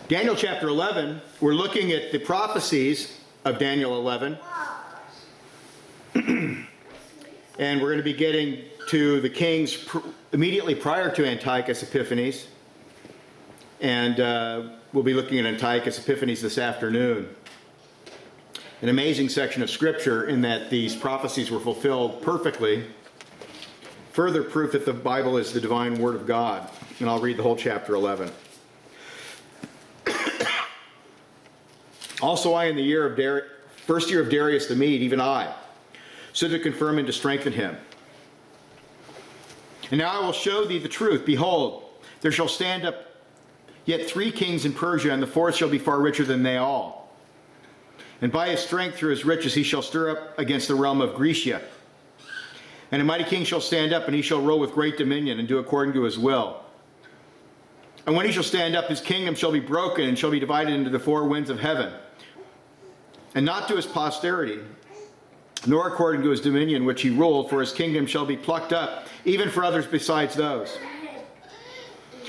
Daniel chapter 11, we're looking at the prophecies of Daniel 11. And we're going to be getting to the kings immediately prior to Antiochus Epiphanes. And we'll be looking at Antiochus Epiphanes this afternoon. An amazing section of scripture in that these prophecies were fulfilled perfectly. Further proof that the Bible is the divine word of God. And I'll read the whole chapter 11. Also I, in the first year of Darius the Mede, even I, stood to confirm and to strengthen him. And now I will show thee the truth. Behold, there shall stand up yet 3 kings in Persia, and the fourth shall be far richer than they all. And by his strength through his riches he shall stir up against the realm of Grecia. And a mighty king shall stand up, and he shall rule with great dominion, and do according to his will. And when he shall stand up, his kingdom shall be broken, and shall be divided into the 4 winds of heaven. And not to his posterity, nor according to his dominion which he ruled, for his kingdom shall be plucked up, even for others besides those.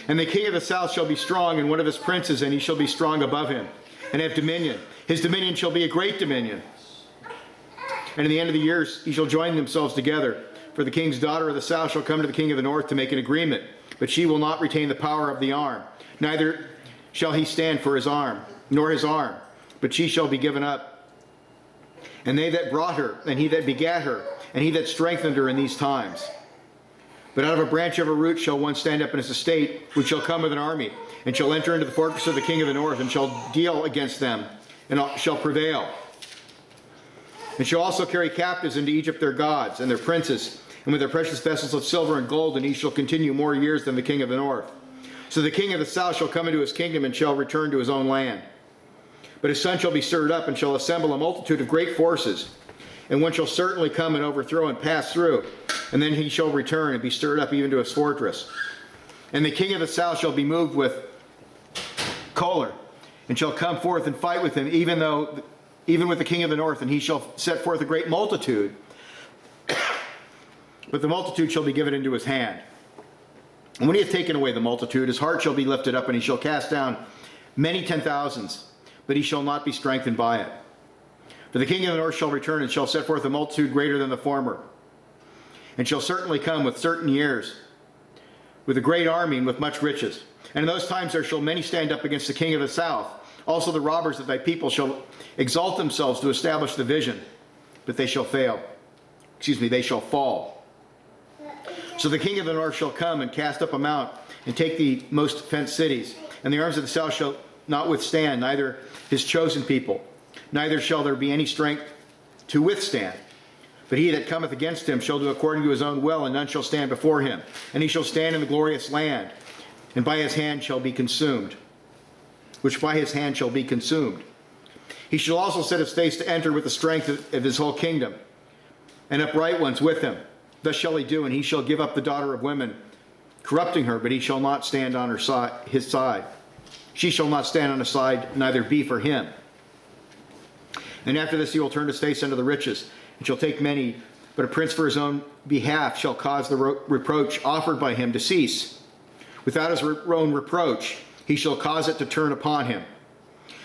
And the king of the south shall be strong, and one of his princes, and he shall be strong above him, and have dominion. His dominion shall be a great dominion. And in the end of the years he shall join themselves together. For the king's daughter of the south shall come to the king of the north to make an agreement, but she will not retain the power of the arm. Neither shall he stand for his arm, nor his arm, but she shall be given up. And they that brought her, and he that begat her, and he that strengthened her in these times. But out of a branch of a root shall one stand up in his estate, which shall come with an army, and shall enter into the fortress of the king of the north, and shall deal against them, and shall prevail. And shall also carry captives into Egypt their gods, and their princes, and with their precious vessels of silver and gold, and he shall continue more years than the king of the north. So the king of the south shall come into his kingdom, and shall return to his own land. But his son shall be stirred up, and shall assemble a multitude of great forces. And one shall certainly come and overthrow and pass through. And then he shall return and be stirred up even to his fortress. And the king of the south shall be moved with choler, and shall come forth and fight with him, even with the king of the north. And he shall set forth a great multitude. But the multitude shall be given into his hand. And when he hath taken away the multitude, his heart shall be lifted up, and he shall cast down many 10,000s. But he shall not be strengthened by it. For the king of the north shall return, and shall set forth a multitude greater than the former, and shall certainly come with certain years, with a great army and with much riches. And in those times there shall many stand up against the king of the south. Also the robbers of thy people shall exalt themselves to establish the vision, but they shall fail. They shall fall. So the king of the north shall come and cast up a mount, and take the most fenced cities, and the arms of the south shall not withstand, neither his chosen people, neither shall there be any strength to withstand. But he that cometh against him shall do according to his own will, and none shall stand before him. And he shall stand in the glorious land, and by his hand shall be consumed, which by his hand shall be consumed. He shall also set his face to enter with the strength of his whole kingdom, and upright ones with him. Thus shall he do, and he shall give up the daughter of women, corrupting her, but he shall not stand on his side. She shall not stand on his side, neither be for him. And after this he will turn his face unto the riches, and shall take many, but a prince for his own behalf shall cause the reproach offered by him to cease. Without his own reproach he shall cause it to turn upon him.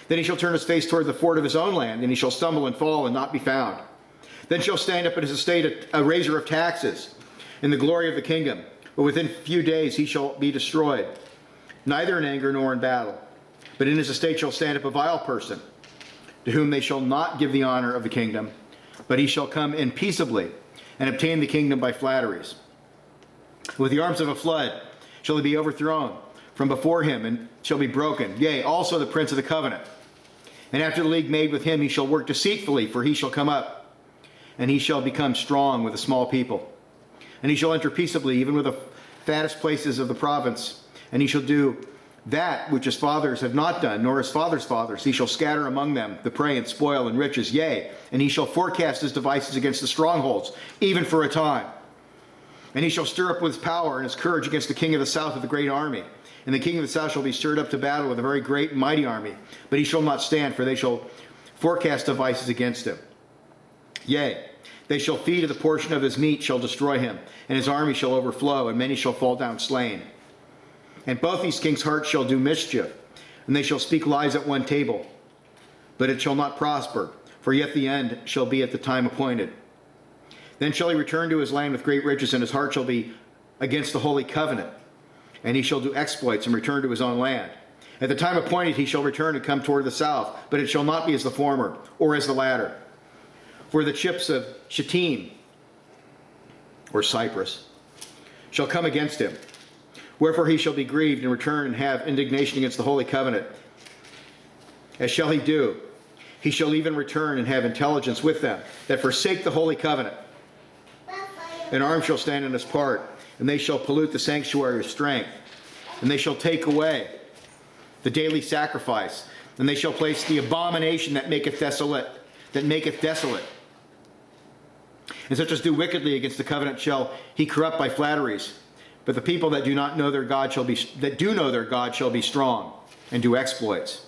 Then he shall turn his face toward the fort of his own land, and he shall stumble and fall and not be found. Then shall stand up in his estate a raiser of taxes in the glory of the kingdom, but within few days he shall be destroyed, neither in anger nor in battle. But in his estate shall stand up a vile person, to whom they shall not give the honor of the kingdom, but he shall come in peaceably, and obtain the kingdom by flatteries. With the arms of a flood shall he be overthrown from before him, and shall be broken, yea, also the prince of the covenant. And after the league made with him, he shall work deceitfully, for he shall come up, and he shall become strong with a small people. And he shall enter peaceably, even with the fattest places of the province, and he shall do that which his fathers have not done, nor his fathers' fathers. He shall scatter among them the prey and spoil and riches, yea, and he shall forecast his devices against the strongholds, even for a time. And he shall stir up with his power and his courage against the king of the south with a great army. And the king of the south shall be stirred up to battle with a very great and mighty army. But he shall not stand, for they shall forecast devices against him. Yea, they shall feed of the portion of his meat, shall destroy him, and his army shall overflow, and many shall fall down slain. And both these kings' hearts shall do mischief, and they shall speak lies at one table. But it shall not prosper, for yet the end shall be at the time appointed. Then shall he return to his land with great riches, and his heart shall be against the holy covenant. And he shall do exploits and return to his own land. At the time appointed he shall return and come toward the south, but it shall not be as the former, or as the latter. For the chips of Shittim, or Cyprus, shall come against him. Wherefore he shall be grieved and return and have indignation against the holy covenant. As shall he do? He shall even return and have intelligence with them that forsake the holy covenant. An arm shall stand in his part, and they shall pollute the sanctuary of strength. And they shall take away the daily sacrifice, and they shall place the abomination that maketh desolate. And such as do wickedly against the covenant shall he corrupt by flatteries. But the people that do know their God shall be strong, and do exploits.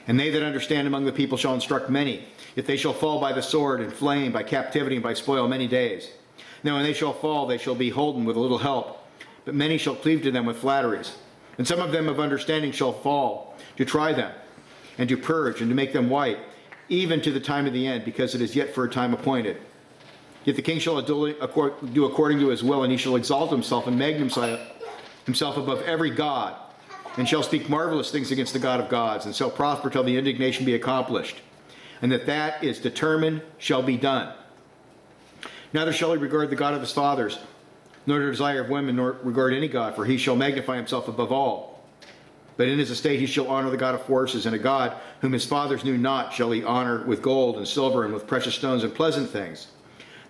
And they that understand among the people shall instruct many, yet they shall fall by the sword and flame, by captivity and by spoil many days. Now when they shall fall, they shall be holden with a little help, but many shall cleave to them with flatteries. And some of them of understanding shall fall, to try them, and to purge, and to make them white, even to the time of the end, because it is yet for a time appointed. Yet the king shall do according to his will, and he shall exalt himself and magnify himself above every god, and shall speak marvelous things against the God of gods, and shall prosper till the indignation be accomplished, and that is determined shall be done. Neither shall he regard the God of his fathers, nor the desire of women, nor regard any god, for he shall magnify himself above all. But in his estate he shall honor the God of forces, and a God whom his fathers knew not shall he honor with gold and silver and with precious stones and pleasant things.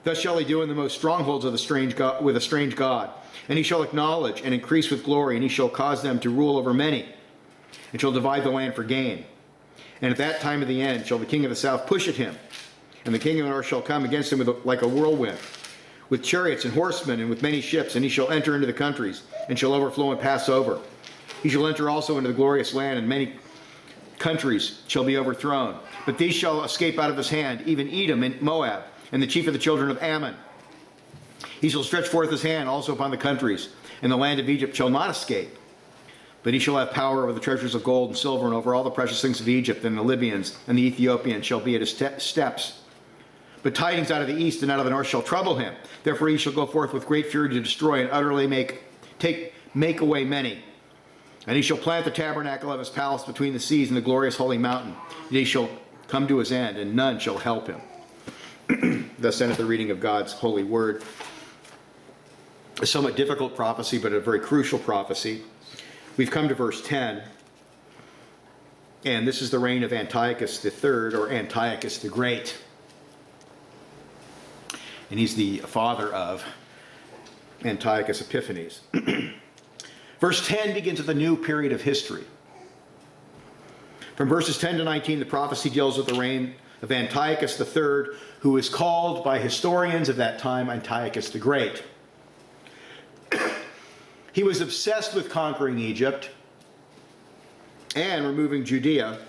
Thus shall he do in the most strongholds of the strange God, with a strange God. And he shall acknowledge and increase with glory, and he shall cause them to rule over many, and shall divide the land for gain. And at that time of the end shall the king of the south push at him, and the king of the north shall come against him like a whirlwind, with chariots and horsemen, and with many ships, and he shall enter into the countries, and shall overflow and pass over. He shall enter also into the glorious land, and many countries shall be overthrown. But these shall escape out of his hand, even Edom and Moab, and the chief of the children of Ammon. He shall stretch forth his hand also upon the countries, and the land of Egypt shall not escape. But he shall have power over the treasures of gold and silver, and over all the precious things of Egypt, and the Libyans and the Ethiopians shall be at his steps. But tidings out of the east and out of the north shall trouble him. Therefore he shall go forth with great fury to destroy and utterly make away many. And he shall plant the tabernacle of his palace between the seas and the glorious holy mountain. And he shall come to his end, and none shall help him. Thus endeth the reading of God's holy word. A somewhat difficult prophecy, but a very crucial prophecy. We've come to verse 10. And this is the reign of Antiochus III, or Antiochus the Great. And he's the father of Antiochus Epiphanes. Verse 10 begins with a new period of history. From verses 10 to 19, the prophecy deals with the reign of Antiochus III, who is called by historians of that time Antiochus the Great. He was obsessed with conquering Egypt and removing Judea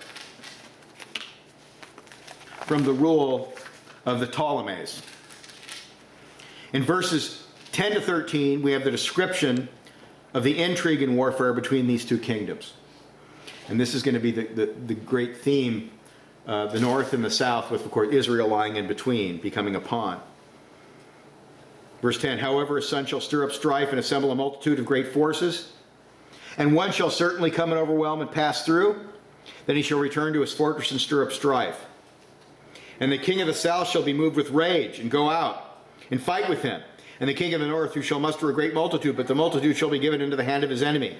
from the rule of the Ptolemies. In verses 10 to 13, we have the description of the intrigue and warfare between these two kingdoms. And this is going to be the great theme, the north and the south, with, of course, Israel lying in between, becoming a pawn. Verse 10, however, his son shall stir up strife and assemble a multitude of great forces, and one shall certainly come and overwhelm and pass through. Then he shall return to his fortress and stir up strife. And the king of the south shall be moved with rage and go out and fight with him. And the king of the north, who shall muster a great multitude, but the multitude shall be given into the hand of his enemy.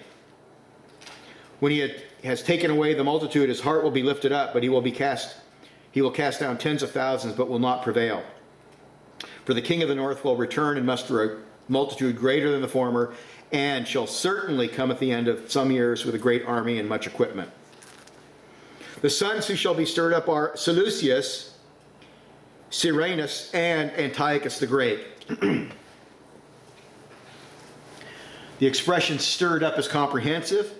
When he has taken away the multitude, his heart will be lifted up, but he will cast down tens of thousands, but will not prevail. For the king of the north will return and muster a multitude greater than the former, and shall certainly come at the end of some years with a great army and much equipment. The sons who shall be stirred up are Seleucus, Cyrenus, and Antiochus the Great. The expression stirred up is comprehensive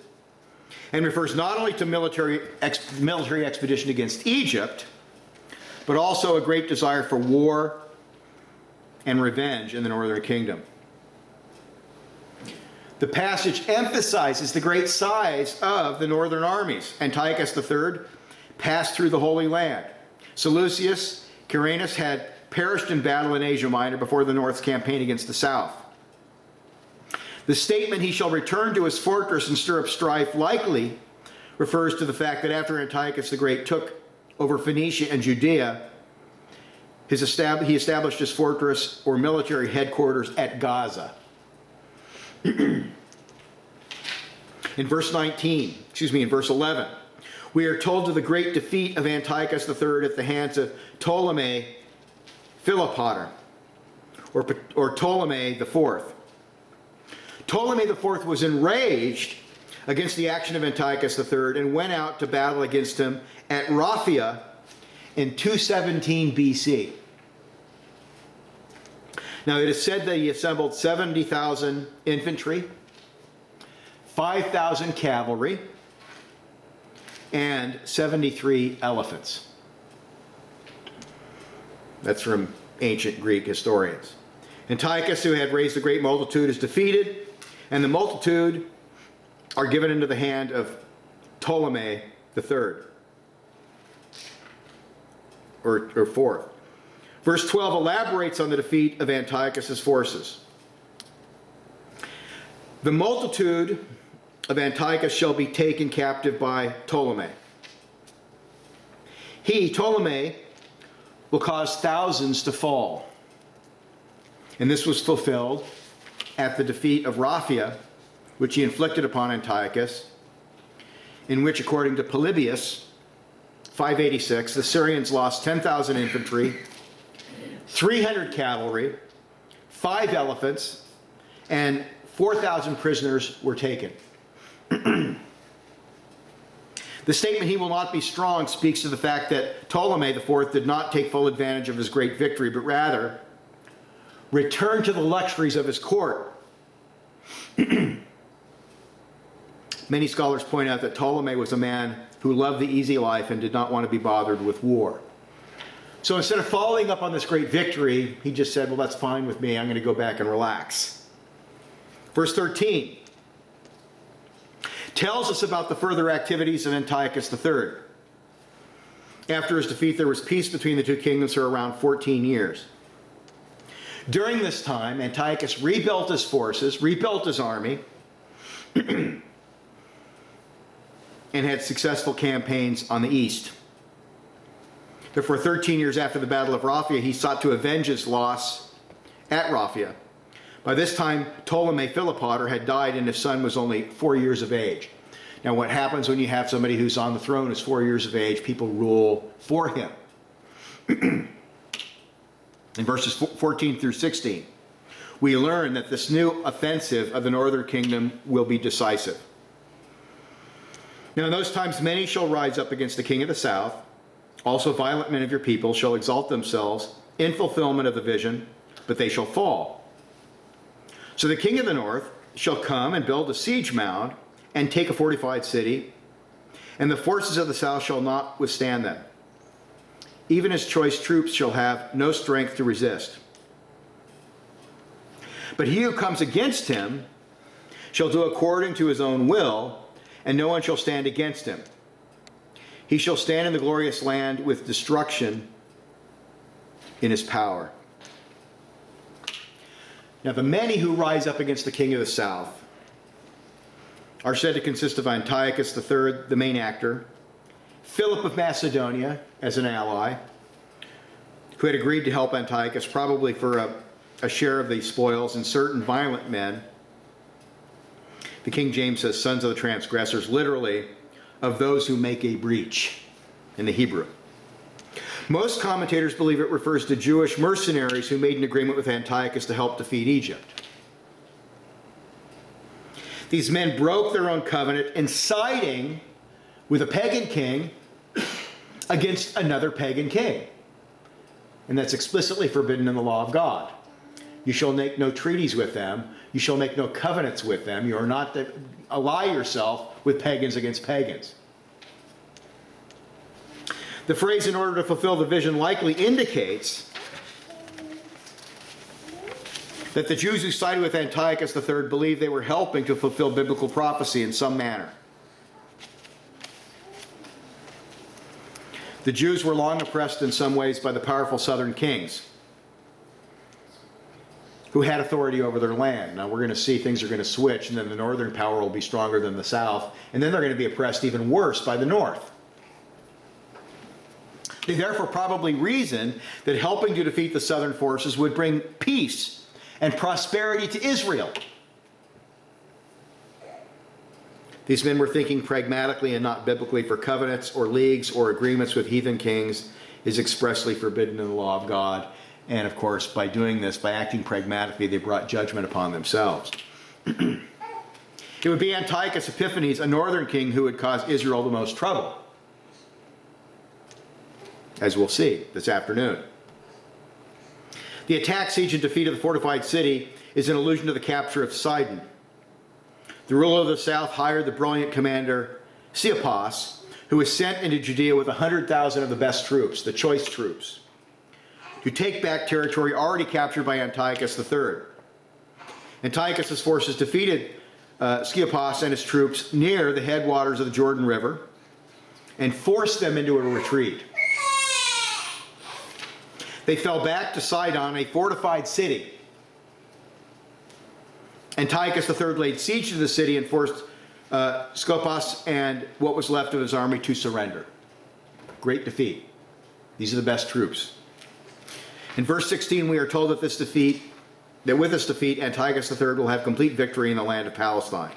and refers not only to military expedition against Egypt, but also a great desire for war and revenge in the northern kingdom. The passage emphasizes the great size of the northern armies. Antiochus III passed through the Holy Land. Seleucus Carinus had perished in battle in Asia Minor before the North's campaign against the South. The statement, he shall return to his fortress and stir up strife, likely refers to the fact that after Antiochus the Great took over Phoenicia and Judea, he established his fortress or military headquarters at Gaza. In verse 11, we are told of the great defeat of Antiochus III at the hands of Ptolemy Philopator, or Ptolemy IV. Ptolemy IV was enraged against the action of Antiochus III and went out to battle against him at Raphia in 217 BC. Now it is said that he assembled 70,000 infantry, 5,000 cavalry, and 73 elephants. That's from ancient Greek historians. Antiochus, who had raised a great multitude, is defeated, and the multitude are given into the hand of Ptolemy III, or fourth. Verse 12 elaborates on the defeat of Antiochus' forces. The multitude of Antiochus shall be taken captive by Ptolemy. He, Ptolemy, will cause thousands to fall. And this was fulfilled at the defeat of Raphia, which he inflicted upon Antiochus, in which, according to Polybius, 586, the Syrians lost 10,000 infantry, 300 cavalry, 5 elephants, and 4,000 prisoners were taken. The statement, he will not be strong, speaks to the fact that Ptolemy IV did not take full advantage of his great victory, but rather returned to the luxuries of his court. Many scholars point out that Ptolemy was a man who loved the easy life and did not want to be bothered with war. So instead of following up on this great victory, he just said, well, that's fine with me. I'm going to go back and relax. Verse 13 tells us about the further activities of Antiochus III. After his defeat, there was peace between the two kingdoms for around 14 years. During this time, Antiochus rebuilt his forces, rebuilt his army, and had successful campaigns on the east. Therefore, 13 years after the Battle of Raphia, he sought to avenge his loss at Raphia. By this time, Ptolemy Philopator had died and his son was only 4 years of age. Now, what happens when you have somebody who's on the throne who's 4 years of age? People rule for him. In verses 14 through 16, we learn that this new offensive of the northern kingdom will be decisive. Now, in those times, many shall rise up against the king of the south. Also, violent men of your people shall exalt themselves in fulfillment of the vision, but they shall fall. So the king of the north shall come and build a siege mound and take a fortified city, and the forces of the south shall not withstand them. Even his choice troops shall have no strength to resist. But he who comes against him shall do according to his own will, and no one shall stand against him. He shall stand in the glorious land with destruction in his power. Now, the many who rise up against the king of the south are said to consist of Antiochus III, the main actor, Philip of Macedonia as an ally, who had agreed to help Antiochus, probably for a share of the spoils, and certain violent men. The King James says sons of the transgressors, literally of those who make a breach in the Hebrew. Most commentators believe it refers to Jewish mercenaries who made an agreement with Antiochus to help defeat Egypt. These men broke their own covenant in siding with a pagan king against another pagan king. And that's explicitly forbidden in the law of God. You shall make no treaties with them. You shall make no covenants with them. You are not to ally yourself with pagans against pagans. The phrase, in order to fulfill the vision, likely indicates that the Jews who sided with Antiochus III believed they were helping to fulfill biblical prophecy in some manner. The Jews were long oppressed in some ways by the powerful southern kings who had authority over their land. Now we're going to see things are going to switch, and then the northern power will be stronger than the south, and then they're going to be oppressed even worse by the north. They therefore probably reasoned that helping to defeat the southern forces would bring peace and prosperity to Israel. These men were thinking pragmatically and not biblically, for covenants or leagues or agreements with heathen kings is expressly forbidden in the law of God. And of course, by doing this, by acting pragmatically, they brought judgment upon themselves. It would be Antiochus Epiphanes, a northern king, who would cause Israel the most trouble, as we'll see this afternoon. The attack, siege, and defeat of the fortified city is an allusion to the capture of Sidon. The ruler of the south hired the brilliant commander Cleopas, who was sent into Judea with 100,000 of the best troops, the choice troops, to take back territory already captured by Antiochus III. Antiochus' forces defeated Cleopas and his troops near the headwaters of the Jordan River and forced them into a retreat. They fell back to Sidon, a fortified city. Antiochus III laid siege to the city and forced Cleopas and what was left of his army to surrender. Great defeat. These are the best troops. In verse 16, we are told that with this defeat, Antiochus III will have complete victory in the land of Palestine.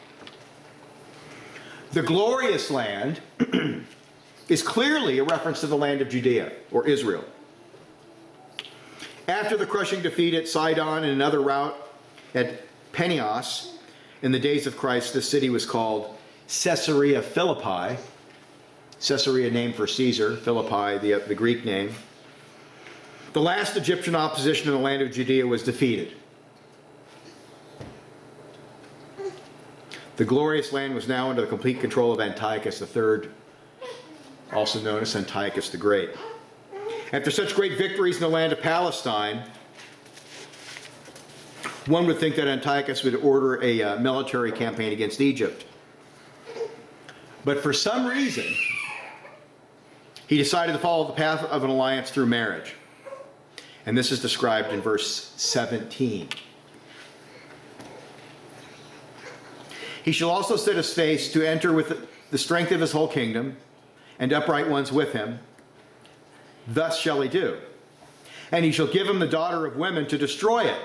The glorious land is clearly a reference to the land of Judea, or Israel. After the crushing defeat at Sidon and another rout at Penias, in the days of Christ, the city was called Caesarea Philippi. Caesarea, named for Caesar, Philippi, the Greek name. The last Egyptian opposition in the land of Judea was defeated. The glorious land was now under the complete control of Antiochus III, also known as Antiochus the Great. After such great victories in the land of Palestine, one would think that Antiochus would order a military campaign against Egypt. But for some reason, he decided to follow the path of an alliance through marriage. And this is described in verse 17. He shall also set his face to enter with the strength of his whole kingdom, and upright ones with him. Thus shall he do. And he shall give him the daughter of women to destroy it.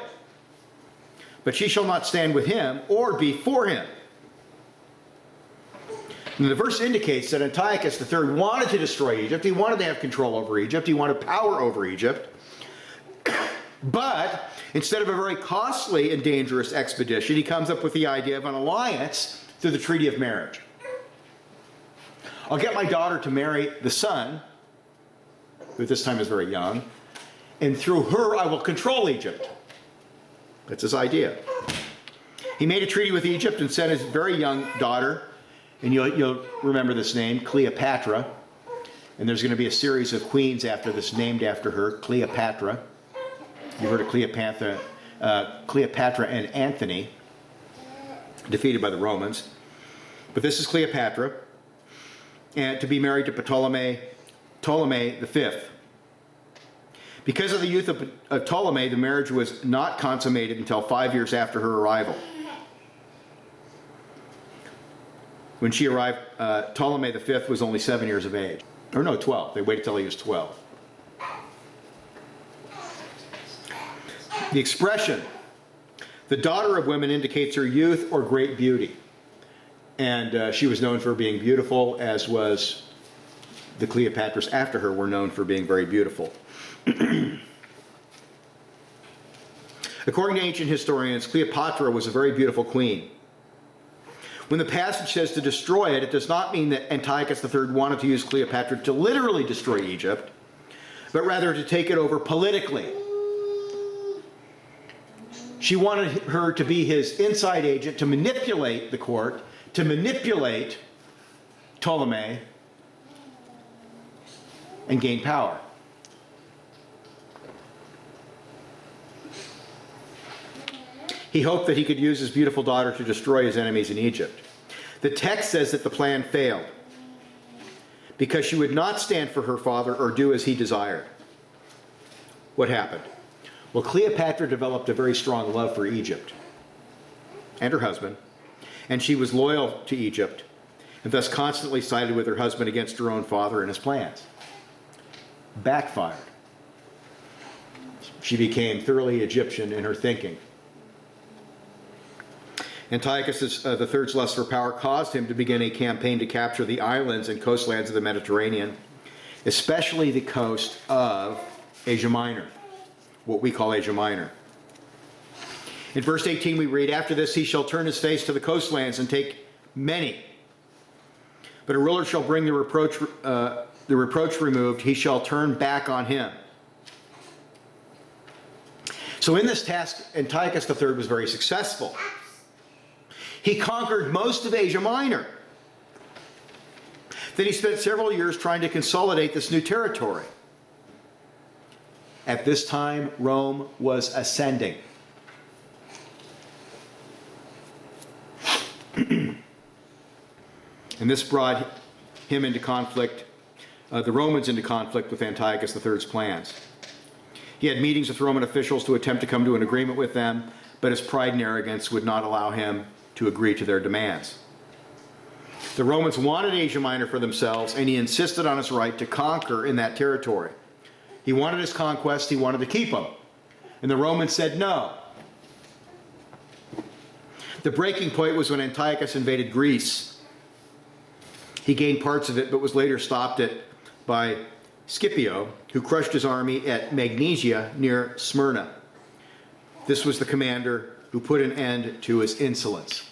But she shall not stand with him or be for him. And the verse indicates that Antiochus III wanted to destroy Egypt. He wanted to have control over Egypt. He wanted power over Egypt. But instead of a very costly and dangerous expedition, he comes up with the idea of an alliance through the treaty of marriage. I'll get my daughter to marry the son, who at this time is very young, and through her I will control Egypt. That's his idea. He made a treaty with Egypt and sent his very young daughter, and you'll remember this name, Cleopatra. And there's going to be a series of queens after this named after her, Cleopatra. You heard of Cleopatra and Antony, defeated by the Romans. But this is Cleopatra, and to be married to Ptolemy V. Because of the youth of Ptolemy, the marriage was not consummated until 5 years after her arrival. When she arrived, Ptolemy V was only 7 years of age. Or no, 12. They waited till he was 12. The expression, the daughter of women, indicates her youth or great beauty. And she was known for being beautiful, as was the Cleopatras after her were known for being very beautiful. According to ancient historians, Cleopatra was a very beautiful queen. When the passage says to destroy it, it does not mean that Antiochus III wanted to use Cleopatra to literally destroy Egypt, but rather to take it over politically. She wanted her to be his inside agent, to manipulate the court, to manipulate Ptolemy, and gain power. he hoped that he could use his beautiful daughter to destroy his enemies in Egypt. The text says that the plan failed because she would not stand for her father or do as he desired. What happened? Well, Cleopatra developed a very strong love for Egypt and her husband, and she was loyal to Egypt, and thus constantly sided with her husband against her own father and his plans. Backfired. She became thoroughly Egyptian in her thinking. Antiochus III's lust for power caused him to begin a campaign to capture the islands and coastlands of the Mediterranean, especially the coast of Asia Minor, what we call Asia Minor. In verse 18 we read, "After this he shall turn his face to the coastlands and take many. But a ruler shall bring the reproach removed, he shall turn back on him." So in this task, Antiochus III was very successful. He conquered most of Asia Minor. Then he spent several years trying to consolidate this new territory. At this time, Rome was ascending. And this brought him into conflict, the Romans into conflict with Antiochus III's plans. He had meetings with Roman officials to attempt to come to an agreement with them, but his pride and arrogance would not allow him to agree to their demands. The Romans wanted Asia Minor for themselves, and he insisted on his right to conquer in that territory. He wanted his conquest, he wanted to keep them. And the Romans said no. The breaking point was when Antiochus invaded Greece. He gained parts of it, but was later stopped by Scipio, who crushed his army at Magnesia near Smyrna. This was the commander who put an end to his insolence.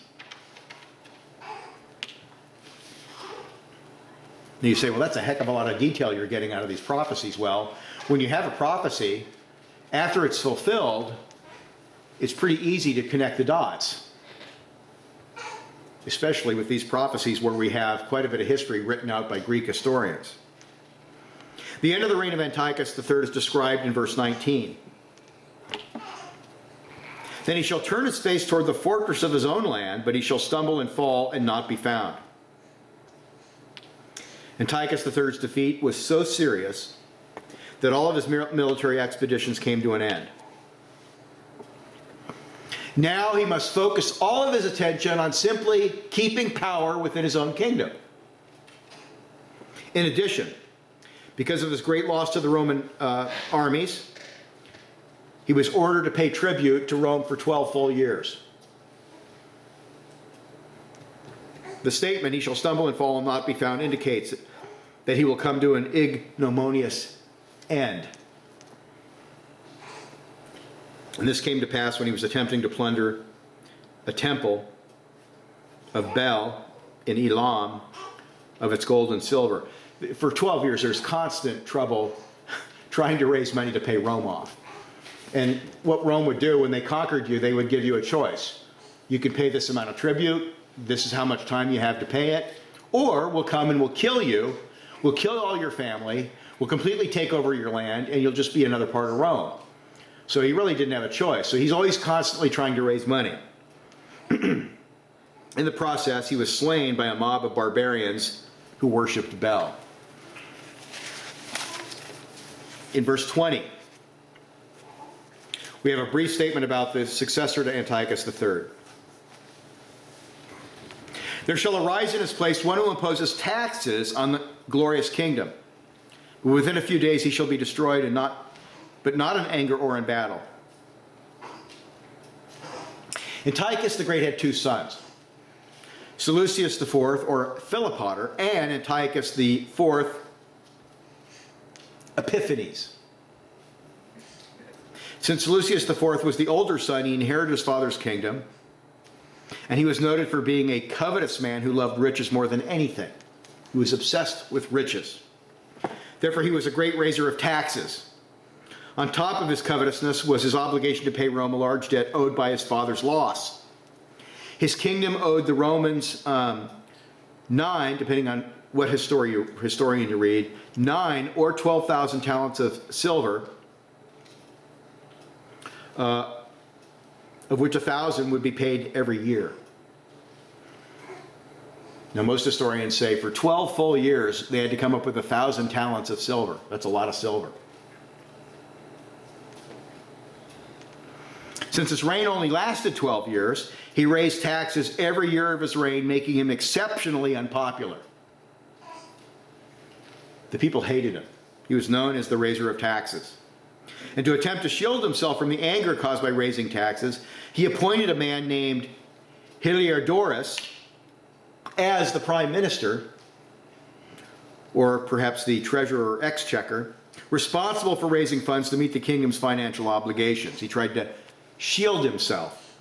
And you say, well, that's a heck of a lot of detail you're getting out of these prophecies. Well, when you have a prophecy, after it's fulfilled, it's pretty easy to connect the dots. Especially with these prophecies where we have quite a bit of history written out by Greek historians. The end of the reign of Antiochus III is described in verse 19. "Then he shall turn his face toward the fortress of his own land, but he shall stumble and fall and not be found." Antiochus III's defeat was so serious that all of his military expeditions came to an end. Now he must focus all of his attention on simply keeping power within his own kingdom. In addition, because of his great loss to the Roman armies, he was ordered to pay tribute to Rome for 12 full years. The statement, "he shall stumble and fall and not be found," indicates that he will come to an ignominious end. And this came to pass when he was attempting to plunder a temple of Bel in Elam of its gold and silver. For 12 years, there's constant trouble trying to raise money to pay Rome off. And what Rome would do when they conquered you, they would give you a choice. You could pay this amount of tribute, this is how much time you have to pay it, or we'll come and we'll kill you, we'll kill all your family, we'll completely take over your land, and you'll just be another part of Rome. So he really didn't have a choice. So he's always constantly trying to raise money. In the process, he was slain by a mob of barbarians who worshipped Bel. In verse 20, we have a brief statement about the successor to Antiochus III. "There shall arise in his place one who imposes taxes on the glorious kingdom. Within a few days he shall be destroyed, but not in anger or in battle." Antiochus the Great had two sons, Seleucus IV, or Philopater, and Antiochus IV Epiphanes. Since Seleucus IV was the older son, he inherited his father's kingdom, and he was noted for being a covetous man who loved riches more than anything. He was obsessed with riches. Therefore, he was a great raiser of taxes. On top of his covetousness was his obligation to pay Rome a large debt owed by his father's loss. His kingdom owed the Romans 9, depending on what historian you read, 9 or 12,000 talents of silver, of which 1,000 would be paid every year. Now, most historians say for 12 full years, they had to come up with 1,000 talents of silver. That's a lot of silver. Since his reign only lasted 12 years, he raised taxes every year of his reign, making him exceptionally unpopular. The people hated him. He was known as the raiser of taxes. And to attempt to shield himself from the anger caused by raising taxes, he appointed a man named Heliodorus as the prime minister, or perhaps the treasurer or exchequer, responsible for raising funds to meet the kingdom's financial obligations. He tried to shield himself.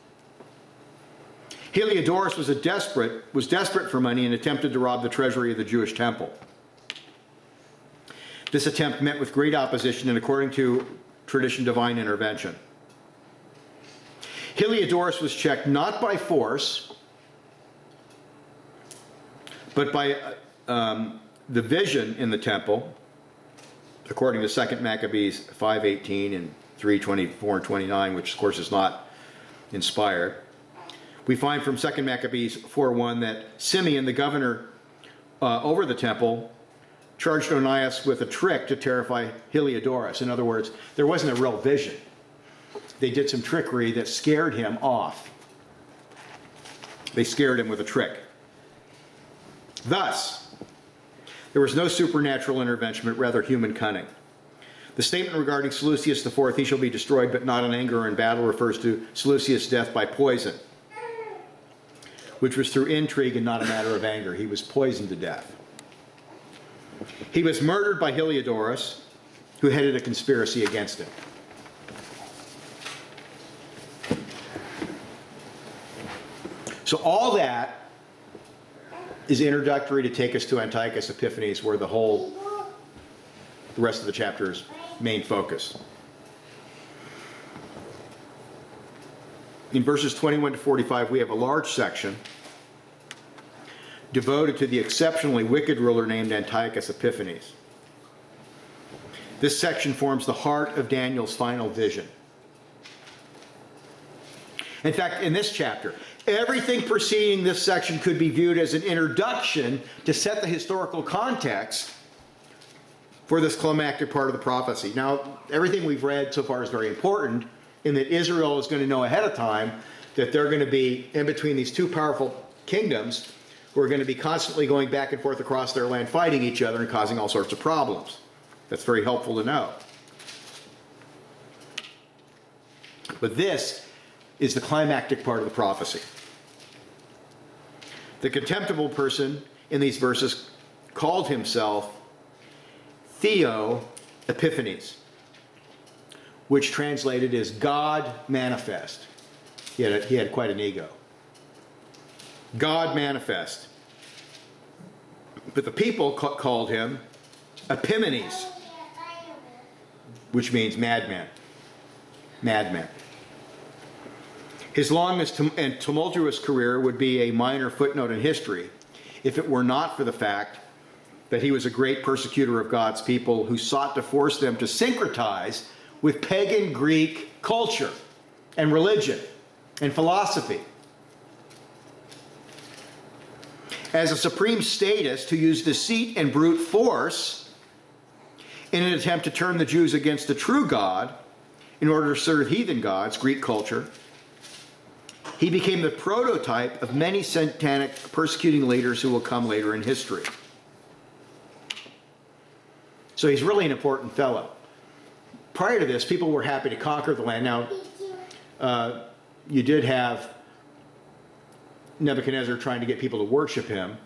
Heliodorus was desperate for money and attempted to rob the treasury of the Jewish temple. This attempt met with great opposition and, according to tradition, divine intervention. Heliodorus was checked not by force, but by the vision in the temple, according to 2 Maccabees 5:18 and 3:24 and 29, which of course is not inspired. We find from 2 Maccabees 4:1 that Simeon, the governor over the temple, charged Onias with a trick to terrify Heliodorus. In other words, there wasn't a real vision. They did some trickery that scared him off. They scared him with a trick. Thus, there was no supernatural intervention, but rather human cunning. The statement regarding Seleucus IV, he shall be destroyed, but not in anger or in battle, refers to Seleucus' death by poison, which was through intrigue and not a matter of anger. He was poisoned to death. He was murdered by Heliodorus, who headed a conspiracy against him. So all that is introductory to take us to Antiochus Epiphanes, where the rest of the chapter is main focus. In verses 21 to 45, we have a large section devoted to the exceptionally wicked ruler named Antiochus Epiphanes. This section forms the heart of Daniel's final vision. In fact, in this chapter, everything preceding this section could be viewed as an introduction to set the historical context for this climactic part of the prophecy. Now, everything we've read so far is very important in that Israel is going to know ahead of time that they're going to be in between these two powerful kingdoms who are going to be constantly going back and forth across their land, fighting each other and causing all sorts of problems. That's very helpful to know. But this is the climactic part of the prophecy. The contemptible person in these verses called himself Theo Epiphanes, which translated is God manifest. He had quite an ego. God manifest. But the people called him Epimanes, which means madman. Madman. His long and tumultuous career would be a minor footnote in history if it were not for the fact that he was a great persecutor of God's people who sought to force them to syncretize with pagan Greek culture and religion and philosophy. As a supreme statist who used deceit and brute force in an attempt to turn the Jews against the true God in order to serve heathen gods, Greek culture, he became the prototype of many satanic persecuting leaders who will come later in history. So he's really an important fellow. Prior to this, people were happy to conquer the land. Now, you did have Nebuchadnezzar trying to get people to worship him.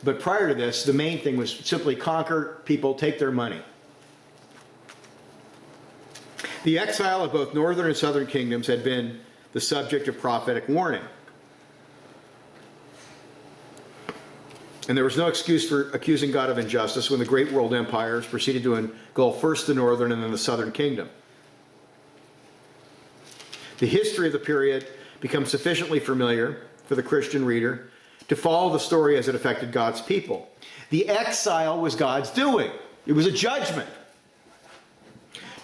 But prior to this, the main thing was simply conquer people, take their money. The exile of both northern and southern kingdoms had been the subject of prophetic warning. And there was no excuse for accusing God of injustice when the great world empires proceeded to engulf first the northern and then the southern kingdom. The history of the period becomes sufficiently familiar for the Christian reader to follow the story as it affected God's people. The exile was God's doing. It was a judgment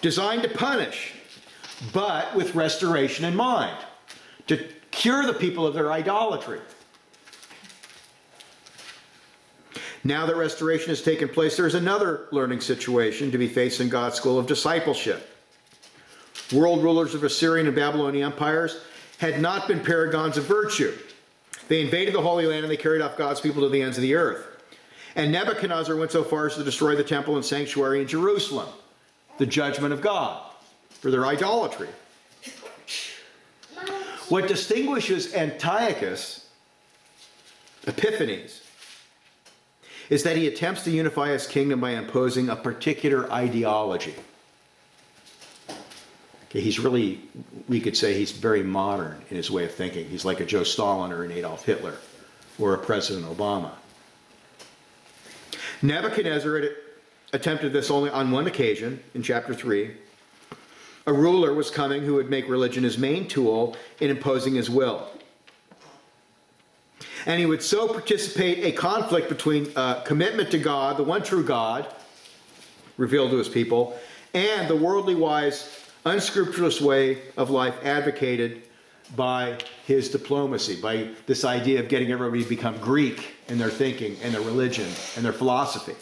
designed to punish, but with restoration in mind. to cure the people of their idolatry. Now that restoration has taken place, there is another learning situation to be faced in God's school of discipleship. World rulers of Assyrian and Babylonian empires had not been paragons of virtue. They invaded the Holy Land and they carried off God's people to the ends of the earth. And Nebuchadnezzar went so far as to destroy the temple and sanctuary in Jerusalem, the judgment of God for their idolatry. What distinguishes Antiochus Epiphanes is that he attempts to unify his kingdom by imposing a particular ideology. Okay, he's really, we could say he's very modern in his way of thinking. He's like a Joe Stalin or an Adolf Hitler or a President Obama. Nebuchadnezzar had attempted this only on one occasion in chapter 3. A ruler was coming who would make religion his main tool in imposing his will. And he would so participate a conflict between commitment to God, the one true God, revealed to his people, and the worldly wise, unscrupulous way of life advocated by his diplomacy, by this idea of getting everybody to become Greek in their thinking and their religion and their philosophy.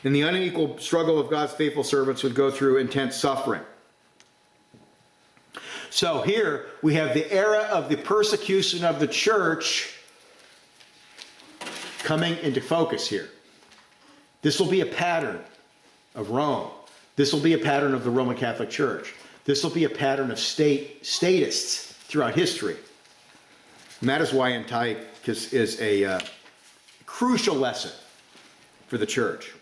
And the unequal struggle of God's faithful servants would go through intense suffering. So here we have the era of the persecution of the church coming into focus here. This will be a pattern of Rome. This will be a pattern of the Roman Catholic Church. This will be a pattern of statists throughout history. And that is why Antiochus is a crucial lesson for the church.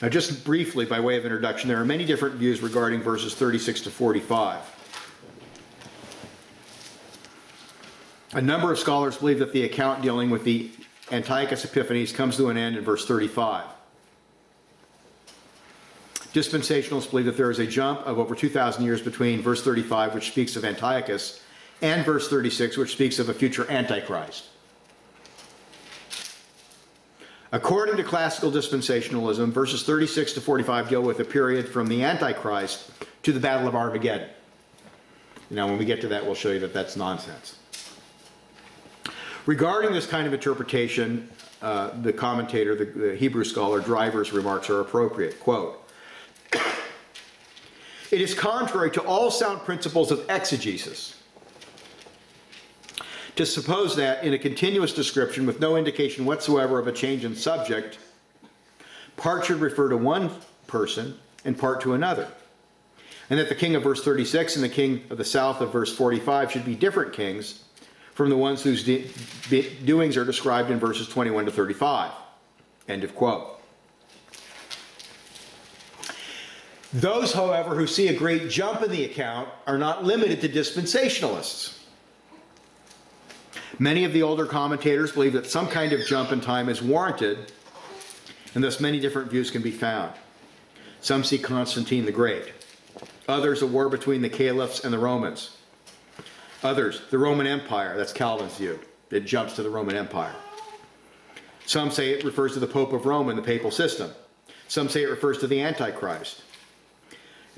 Now, just briefly, by way of introduction, there are many different views regarding verses 36 to 45. A number of scholars believe that the account dealing with the Antiochus Epiphanes comes to an end in verse 35. Dispensationalists believe that there is a jump of over 2,000 years between verse 35, which speaks of Antiochus, and verse 36, which speaks of a future Antichrist. According to classical dispensationalism, verses 36 to 45 deal with a period from the Antichrist to the Battle of Armageddon. Now, when we get to that, we'll show you that that's nonsense. Regarding this kind of interpretation, the commentator, the Hebrew scholar Driver's remarks are appropriate. Quote, "It is contrary to all sound principles of exegesis to suppose that in a continuous description with no indication whatsoever of a change in subject, part should refer to one person and part to another, and that the king of verse 36 and the king of the south of verse 45 should be different kings from the ones whose doings are described in verses 21 to 35. End of quote. Those, however, who see a great jump in the account are not limited to dispensationalists. Many of the older commentators believe that some kind of jump in time is warranted, and thus many different views can be found. Some see Constantine the Great. Others, a war between the caliphs and the Romans. Others, the Roman Empire. That's Calvin's view. It jumps to the Roman Empire. Some say it refers to the Pope of Rome and the papal system. Some say it refers to the Antichrist.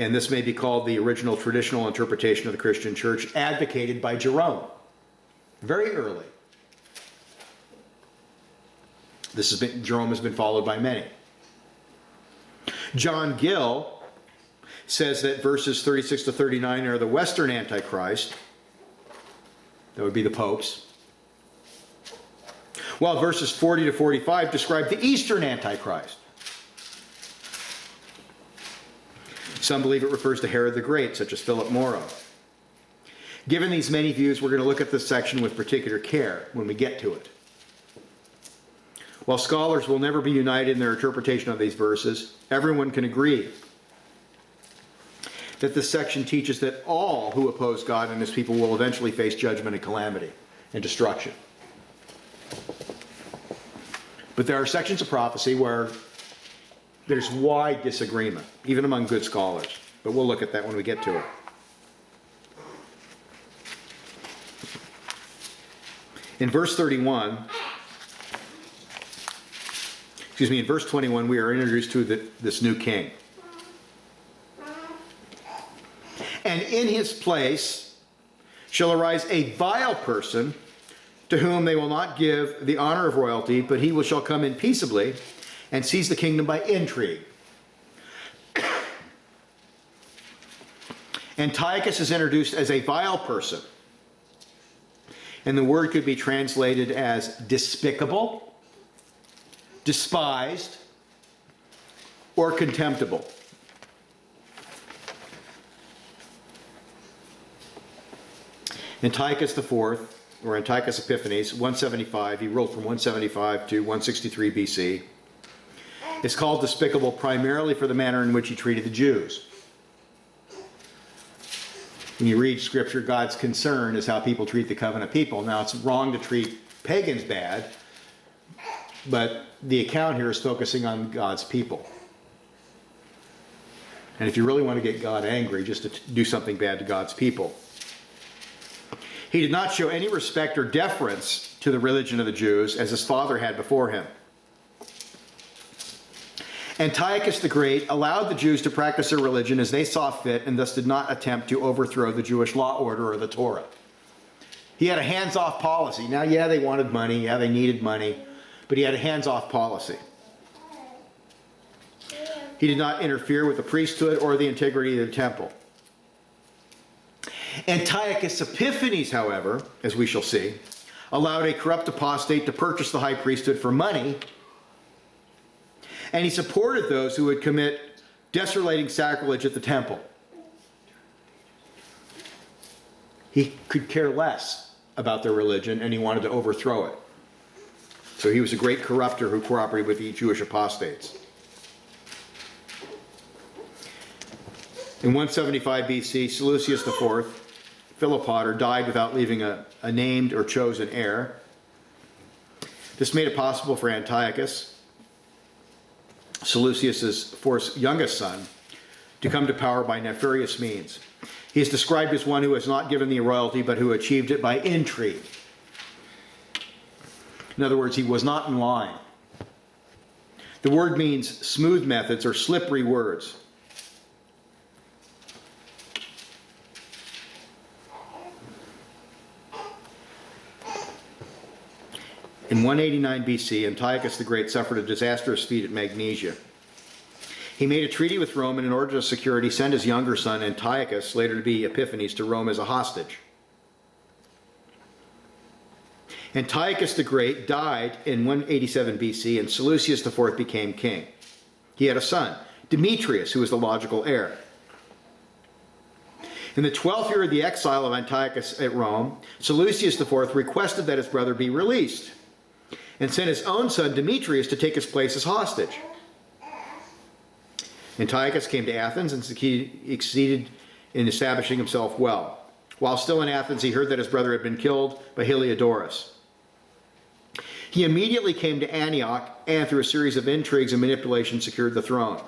And this may be called the original traditional interpretation of the Christian church advocated by Jerome. Very early. Jerome has been followed by many. John Gill says that verses 36 to 39 are the Western Antichrist. That would be the popes. While verses 40 to 45 describe the Eastern Antichrist. Some believe it refers to Herod the Great, such as Philip Moro. Given these many views, we're going to look at this section with particular care when we get to it. While scholars will never be united in their interpretation of these verses, everyone can agree that this section teaches that all who oppose God and his people will eventually face judgment and calamity and destruction. But there are sections of prophecy where there's wide disagreement, even among good scholars. But we'll look at that when we get to it. In verse 31, in verse 21, we are introduced to this new king. And in his place shall arise a vile person, to whom they will not give the honor of royalty, but he shall come in peaceably and seize the kingdom by intrigue. Antiochus is introduced as a vile person, and the word could be translated as despicable, despised, or contemptible. Antiochus IV, or Antiochus Epiphanes, 175, he ruled from 175 to 163 BC, is called despicable primarily for the manner in which he treated the Jews. When you read Scripture, God's concern is how people treat the covenant people. Now, it's wrong to treat pagans bad, but the account here is focusing on God's people. And if you really want to get God angry, just to do something bad to God's people. He did not show any respect or deference to the religion of the Jews as his father had before him. Antiochus the Great allowed the Jews to practice their religion as they saw fit and thus did not attempt to overthrow the Jewish law order or the Torah. He had a hands-off policy. Now, yeah, they wanted money. Yeah, they needed money. But he had a hands-off policy. He did not interfere with the priesthood or the integrity of the temple. Antiochus Epiphanes, however, as we shall see, allowed a corrupt apostate to purchase the high priesthood for money, and he supported those who would commit desolating sacrilege at the temple. He could care less about their religion, and he wanted to overthrow it. So he was a great corrupter who cooperated with the Jewish apostates. In 175 BC, Seleucus IV, Philopater, died without leaving a named or chosen heir. This made it possible for Antiochus, Seleucus' fourth youngest son, to come to power by nefarious means. He is described as one who has not given the royalty, but who achieved it by intrigue. In other words, he was not in line. The word means smooth methods or slippery words. In 189 BC, Antiochus the Great suffered a disastrous defeat at Magnesia. He made a treaty with Rome, and in order to secure it, he sent his younger son, Antiochus, later to be Epiphanes, to Rome as a hostage. Antiochus the Great died in 187 BC, and Seleucus IV became king. He had a son, Demetrius, who was the logical heir. In the 12th year of the exile of Antiochus at Rome, Seleucus IV requested that his brother be released, and sent his own son Demetrius to take his place as hostage. Antiochus came to Athens and succeeded in establishing himself well. While still in Athens, he heard that his brother had been killed by Heliodorus. He immediately came to Antioch and, through a series of intrigues and manipulations, secured the throne.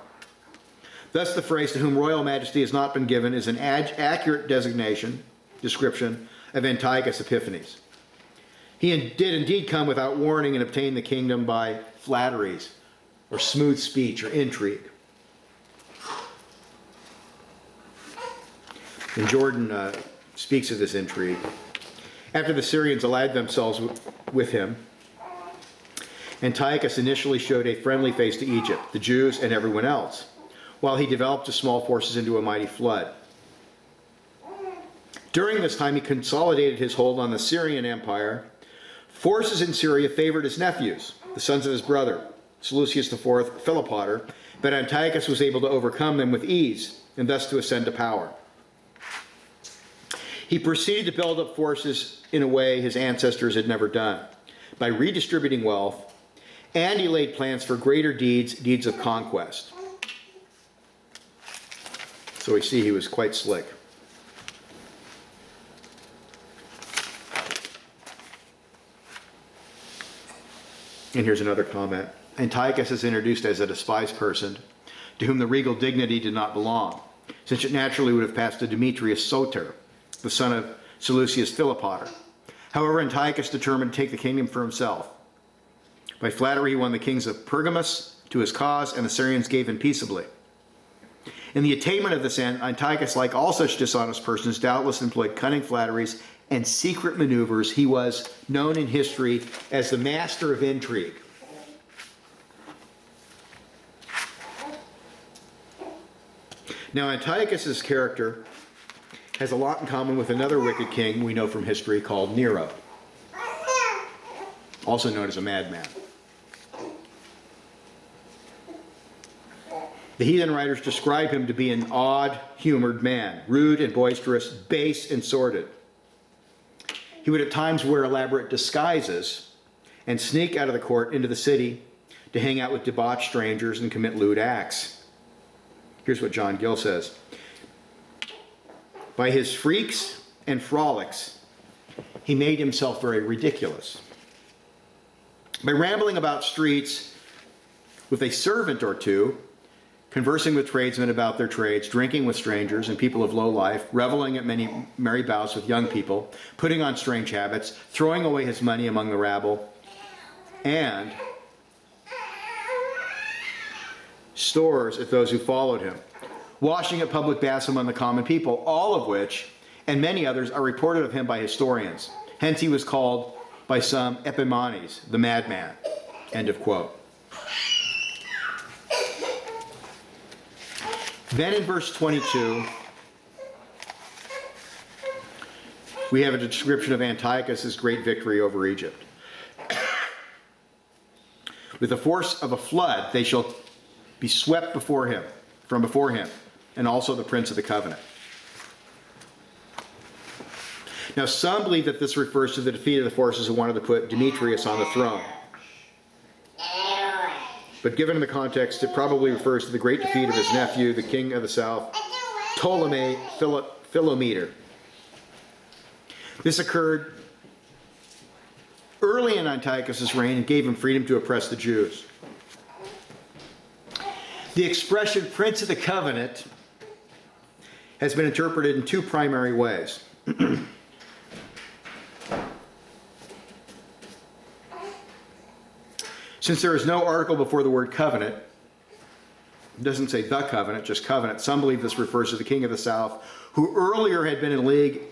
Thus, the phrase "to whom royal majesty has not been given" is an accurate description of Antiochus Epiphanes. He did indeed come without warning and obtain the kingdom by flatteries or smooth speech or intrigue. And Jordan speaks of this intrigue. After the Syrians allied themselves with him, Antiochus initially showed a friendly face to Egypt, the Jews, and everyone else, while he developed his small forces into a mighty flood. During this time, he consolidated his hold on the Syrian Empire. Forces in Syria favored his nephews, the sons of his brother, Seleucus IV, Philopater, but Antiochus was able to overcome them with ease and thus to ascend to power. He proceeded to build up forces in a way his ancestors had never done, by redistributing wealth, and he laid plans for greater deeds of conquest. So we see he was quite slick. And here's another comment. Antiochus is introduced as a despised person to whom the regal dignity did not belong, since it naturally would have passed to Demetrius Soter, the son of Seleucus Philopater. However, Antiochus determined to take the kingdom for himself. By flattery, he won the kings of Pergamus to his cause, and the Syrians gave in peaceably. In the attainment of this end, Antiochus, like all such dishonest persons, doubtless employed cunning flatteries and secret maneuvers. He was known in history as the master of intrigue. Now, Antiochus's character has a lot in common with another wicked king we know from history called Nero, also known as a madman. The heathen writers describe him to be an odd-humored man, rude and boisterous, base and sordid. He would at times wear elaborate disguises and sneak out of the court into the city to hang out with debauched strangers and commit lewd acts. Here's what John Gill says. By his freaks and frolics, he made himself very ridiculous. By rambling about streets with a servant or two, conversing with tradesmen about their trades, drinking with strangers and people of low life, reveling at many merry bouts with young people, putting on strange habits, throwing away his money among the rabble, and stores at those who followed him, washing at public baths among the common people, all of which, and many others, are reported of him by historians. Hence he was called by some Epimanes, the madman. End of quote. Then in verse 22, we have a description of Antiochus' great victory over Egypt. With the force of a flood, they shall be swept from before him, and also the prince of the covenant. Now, some believe that this refers to the defeat of the forces who wanted to put Demetrius on the throne. But given the context, it probably refers to the great defeat of his nephew, the king of the south, Ptolemy Philometor. This occurred early in Antiochus' reign and gave him freedom to oppress the Jews. The expression Prince of the Covenant has been interpreted in two primary ways. Since there is no article before the word covenant, it doesn't say the covenant, just covenant, some believe this refers to the king of the south, who earlier had been in league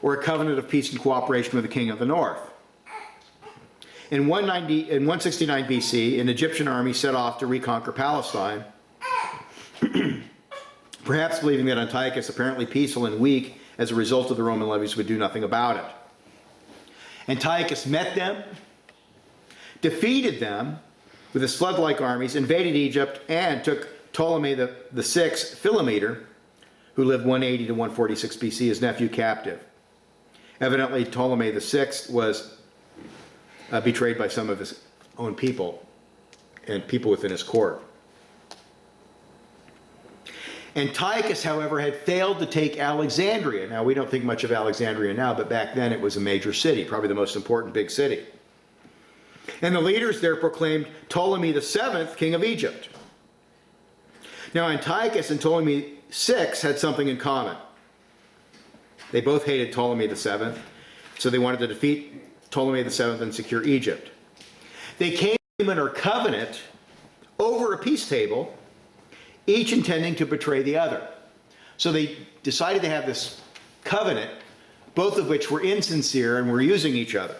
or a covenant of peace and cooperation with the king of the north. In 169 BC, an Egyptian army set off to reconquer Palestine, perhaps believing that Antiochus, apparently peaceful and weak as a result of the Roman levies, would do nothing about it. Antiochus met them, defeated them with his flood-like armies, invaded Egypt, and took Ptolemy the sixth, Philometor, who lived 180 to 146 BC, his nephew, captive. Evidently, Ptolemy the sixth was betrayed by some of his own people and people within his court. Antiochus, however, had failed to take Alexandria. Now, we don't think much of Alexandria now, but back then it was a major city, probably the most important big city. And the leaders there proclaimed Ptolemy VII, king of Egypt. Now, Antiochus and Ptolemy VI had something in common. They both hated Ptolemy VII, so they wanted to defeat Ptolemy VII and secure Egypt. They came to an covenant over a peace table, each intending to betray the other. So they decided to have this covenant, both of which were insincere and were using each other.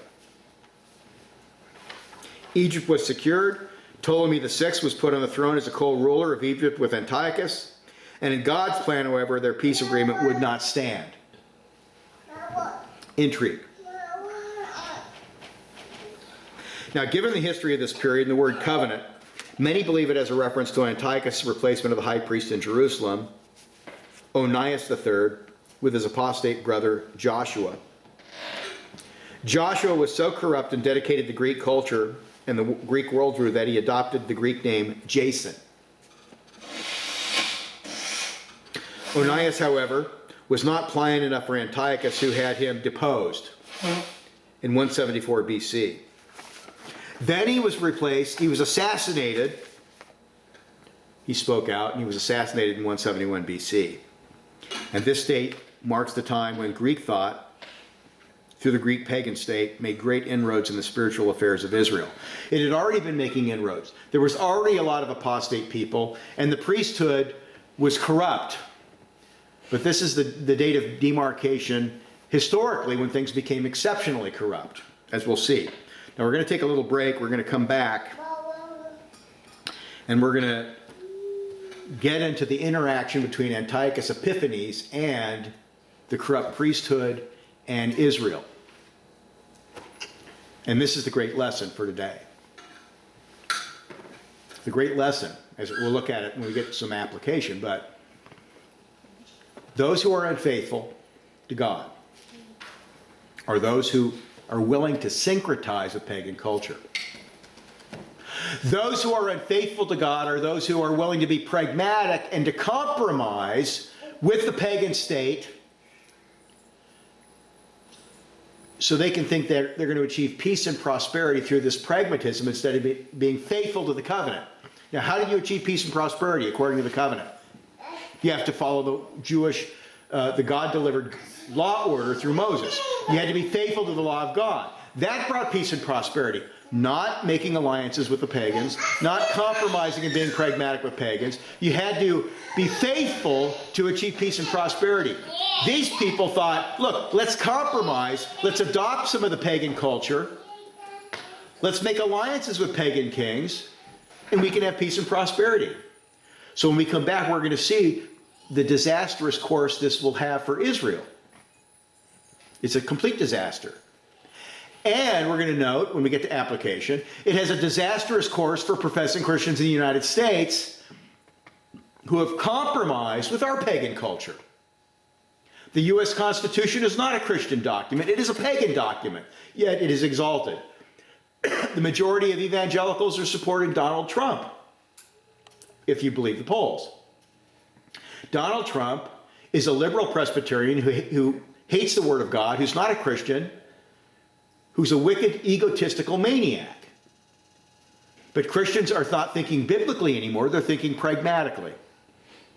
Egypt was secured. Ptolemy VI was put on the throne as a co-ruler of Egypt with Antiochus. And in God's plan, however, their peace agreement would not stand. Intrigue. Now, given the history of this period and the word covenant, many believe it as a reference to Antiochus' replacement of the high priest in Jerusalem, Onias III, with his apostate brother Joshua. Joshua was so corrupt and dedicated to Greek culture and the Greek worldview that he adopted the Greek name Jason. Onias, however, was not pliant enough for Antiochus, who had him deposed in 174 BC. Then he was replaced, he was assassinated. He spoke out, and he was assassinated in 171 BC. And this date marks the time when Greek thought, through the Greek pagan state, made great inroads in the spiritual affairs of Israel. It had already been making inroads. There was already a lot of apostate people, and the priesthood was corrupt. But this is the date of demarcation historically when things became exceptionally corrupt, as we'll see. Now we're going to take a little break. We're going to come back and we're going to get into the interaction between Antiochus Epiphanes and the corrupt priesthood and Israel. And this is the great lesson for today. The great lesson, as we'll look at it when we get to some application, but those who are unfaithful to God are those who are willing to syncretize with pagan culture. Those who are unfaithful to God are those who are willing to be pragmatic and to compromise with the pagan state so they can think that they're going to achieve peace and prosperity through this pragmatism instead of being faithful to the covenant. Now, how do you achieve peace and prosperity according to the covenant? You have to follow the Jewish, the God-delivered law order through Moses. You had to be faithful to the law of God. That brought peace and prosperity. Not making alliances with the pagans, not compromising and being pragmatic with pagans. You had to be faithful to achieve peace and prosperity. These people thought, look, let's compromise, let's adopt some of the pagan culture, let's make alliances with pagan kings, and we can have peace and prosperity. So when we come back, we're going to see the disastrous course this will have for Israel. It's a complete disaster. And we're going to note, when we get to application, it has a disastrous course for professing Christians in the United States who have compromised with our pagan culture. The U.S. Constitution is not a Christian document. It is a pagan document, yet it is exalted. The majority of evangelicals are supporting Donald Trump, if you believe the polls. Donald Trump is a liberal Presbyterian who hates the Word of God, who's not a Christian, who's a wicked, egotistical maniac. But Christians are not thinking biblically anymore, they're thinking pragmatically.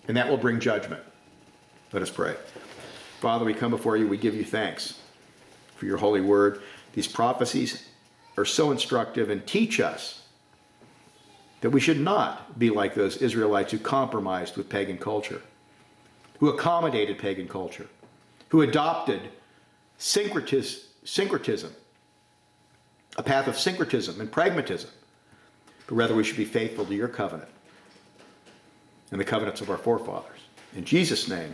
And that will bring judgment. Let us pray. Father, we come before you, we give you thanks for your holy word. These prophecies are so instructive and teach us that we should not be like those Israelites who compromised with pagan culture, who accommodated pagan culture, who adopted syncretism, a path of syncretism and pragmatism, but rather we should be faithful to your covenant and the covenants of our forefathers. In Jesus' name,